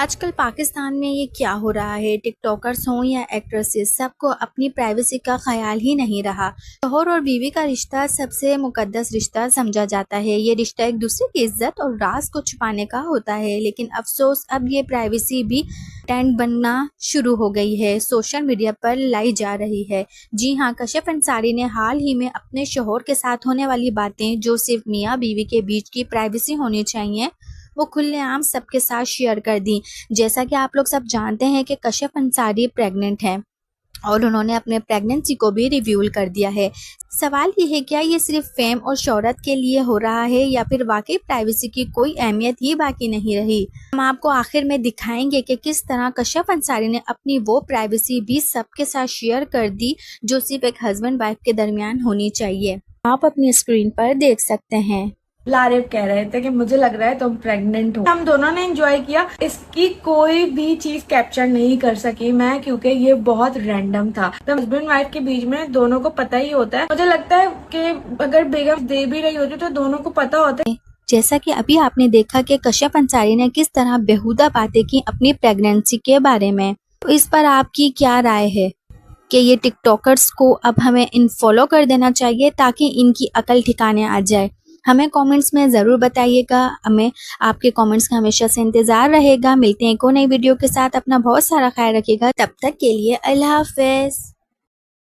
आजकल पाकिस्तान में ये क्या हो रहा है, टिकटॉकर्स हों या एक्ट्रेसेस, सबको अपनी प्राइवेसी का ख्याल ही नहीं रहा। शौहर और बीवी का रिश्ता सबसे मुकद्दस रिश्ता समझा जाता है। ये रिश्ता एक दूसरे की इज्जत और राज को छुपाने का होता है, लेकिन अफसोस अब ये प्राइवेसी भी ट्रेंड बनना शुरू हो गई है, सोशल मीडिया पर लाई जा रही है। जी हाँ, कशिफ अंसारी ने हाल ही में अपने शौहर के साथ होने वाली बातें, जो सिर्फ मियाँ बीवी के बीच की प्राइवेसी होनी चाहिए, वो खुलेआम सबके साथ शेयर कर दी। जैसा कि आप लोग सब जानते हैं कि कशिफ अंसारी प्रेग्नेंट है और उन्होंने अपने प्रेगनेंसी को भी रिवील कर दिया है। सवाल ये है, क्या ये सिर्फ फेम और शोहरत के लिए हो रहा है या फिर वाकई प्राइवेसी की कोई अहमियत ही बाकी नहीं रही। हम आपको आखिर में दिखाएंगे कि किस तरह कशिफ अंसारी ने अपनी वो प्राइवेसी भी सबके साथ शेयर कर दी जो सिर्फ एक हस्बैंड वाइफ के दरमियान होनी चाहिए। आप अपनी स्क्रीन पर देख सकते हैं। लारिब कह रहे थे कि मुझे लग रहा है तुम प्रेग्नेंट हो। हम दोनों ने एंजॉय किया, इसकी कोई भी चीज कैप्चर नहीं कर सकी मैं, क्योंकि ये बहुत रैंडम था। तो हस्बैंड वाइफ के बीच में दोनों को पता ही होता है। मुझे लगता है कि अगर बेगम दे भी रही होती तो दोनों को पता होता है। जैसा कि अभी आपने देखा कि कशिफ अंसारी ने किस तरह बेहुदा बातें की अपनी प्रेगनेंसी के बारे में, तो इस पर आपकी क्या राय है कि ये टिकटॉकर्स को अब हमें इनफॉलो कर देना चाहिए ताकि इनकी अकल ठिकाने आ जाए? हमें कमेंट्स में ज़रूर बताइएगा। हमें आपके कमेंट्स का हमेशा से इंतज़ार रहेगा। मिलते हैं एक और नई वीडियो के साथ। अपना बहुत सारा ख्याल रखिएगा। तब तक के लिए अल्लाह हाफ़िज़।